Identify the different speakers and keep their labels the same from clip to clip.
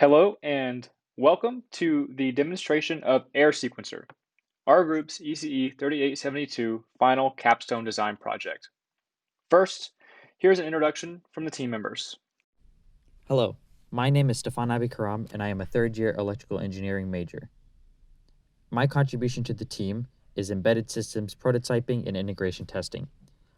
Speaker 1: Hello and welcome to the demonstration of Air Sequencer, our group's ECE 3872 final capstone design project. First, here's an introduction from the team members.
Speaker 2: Hello, my name is Stefan Abikaram and I am a third-year electrical engineering major. My contribution to the team is embedded systems prototyping and integration testing.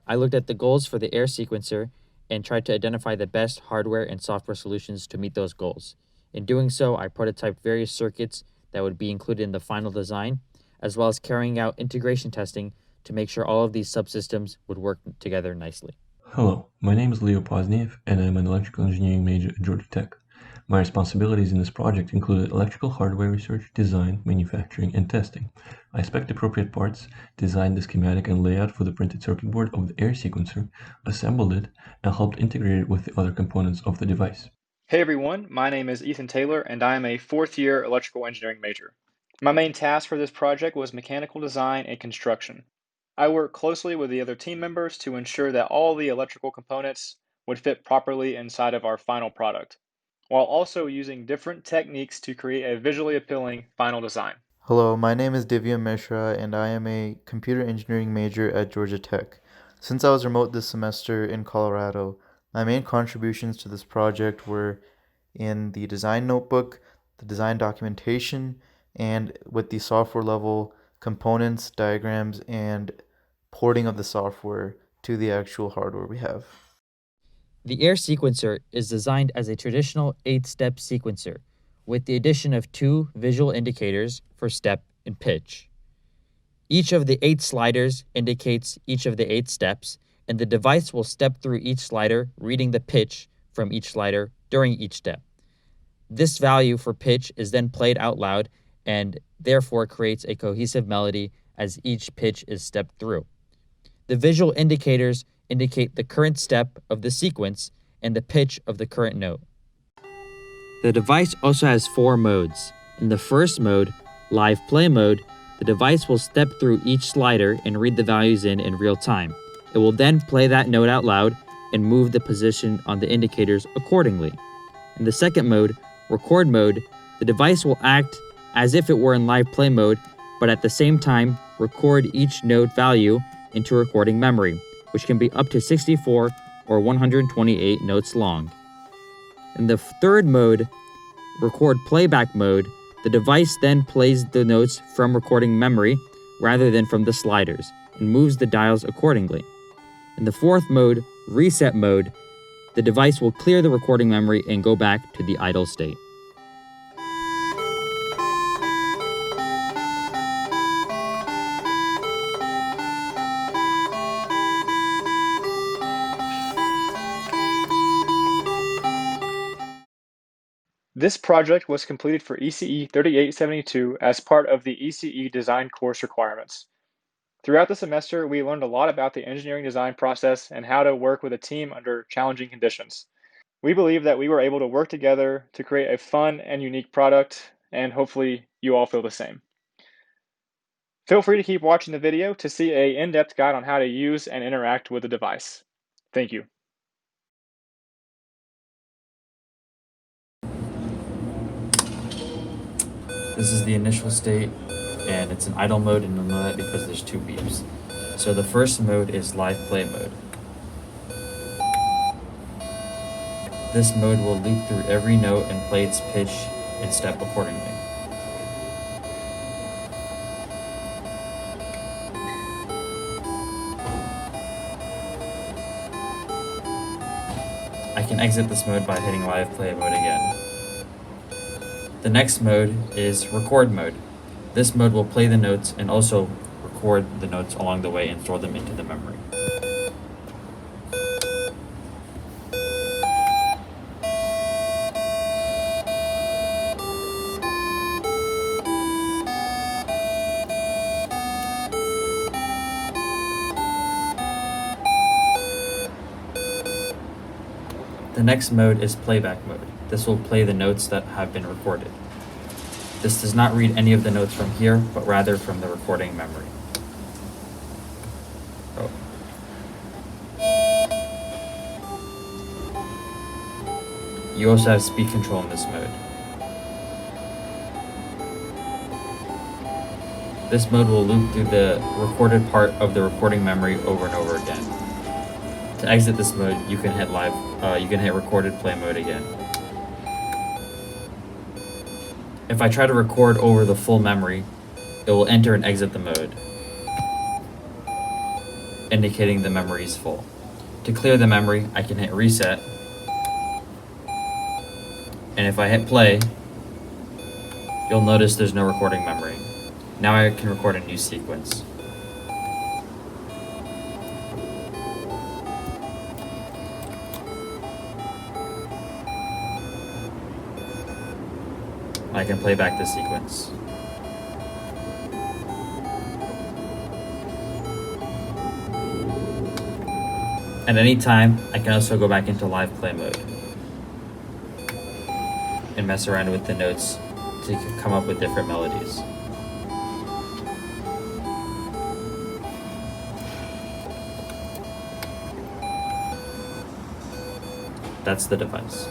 Speaker 2: I looked at the goals for the Air Sequencer and tried to identify the best hardware and software solutions to meet those goals. In doing so, I prototyped various circuits that would be included in the final design, as well as carrying out integration testing to make sure all of these subsystems would work together nicely.
Speaker 3: Hello, my name is Leo Pozniev and I'm an electrical engineering major at Georgia Tech. My responsibilities in this project included electrical hardware research, design, manufacturing, and testing. I spec'd appropriate parts, designed the schematic and layout for the printed circuit board of the Air Sequencer, assembled it, and helped integrate it with the other components of the device.
Speaker 1: Hey everyone, my name is Ethan Taylor and I am a fourth-year electrical engineering major. My main task for this project was mechanical design and construction. I worked closely with the other team members to ensure that all the electrical components would fit properly inside of our final product, while also using different techniques to create a visually appealing final design.
Speaker 4: Hello, my name is Divya Mishra and I am a computer engineering major at Georgia Tech. Since I was remote this semester in Colorado, my main contributions to this project were in the design notebook, the design documentation, and with the software level components, diagrams, and porting of the software to the actual hardware we have.
Speaker 2: The Air Sequencer is designed as a traditional 8-step sequencer, with the addition of 2 visual indicators for step and pitch. Each of the 8 sliders indicates each of the 8 steps, and the device will step through each slider, reading the pitch from each slider during each step. This value for pitch is then played out loud and therefore creates a cohesive melody as each pitch is stepped through. The visual indicators indicate the current step of the sequence and the pitch of the current note. The device also has 4 modes. In the first mode, live play mode, the device will step through each slider and read the values in real time. It will then play that note out loud and move the position on the indicators accordingly. In the second mode, record mode, the device will act as if it were in live play mode, but at the same time record each note value into recording memory, which can be up to 64 or 128 notes long. In the third mode, record playback mode, the device then plays the notes from recording memory rather than from the sliders and moves the dials accordingly. In the fourth mode, reset mode, the device will clear the recording memory and go back to the idle state.
Speaker 1: This project was completed for ECE 3872 as part of the ECE design course requirements. Throughout the semester, we learned a lot about the engineering design process and how to work with a team under challenging conditions. We believe that we were able to work together to create a fun and unique product, and hopefully you all feel the same. Feel free to keep watching the video to see an in-depth guide on how to use and interact with the device. Thank you.
Speaker 2: This is the initial state, and it's in idle mode, and you'll know that because there's 2 beeps. So the first mode is live play mode. This mode will loop through every note and play its pitch and step accordingly. I can exit this mode by hitting live play mode again. The next mode is record mode. This mode will play the notes and also record the notes along the way and throw them into the memory. The next mode is playback mode. This will play the notes that have been recorded. This does not read any of the notes from here, but rather from the recording memory. You also have speed control in this mode. This mode will loop through the recorded part of the recording memory over and over again. To exit this mode, you can hit recorded play mode again. If I try to record over the full memory, it will enter and exit the mode, indicating the memory is full. To clear the memory, I can hit reset, and if I hit play, you'll notice there's no recording memory. Now I can record a new sequence. I can play back this sequence. At any time, I can also go back into live play mode and mess around with the notes to come up with different melodies. That's the device.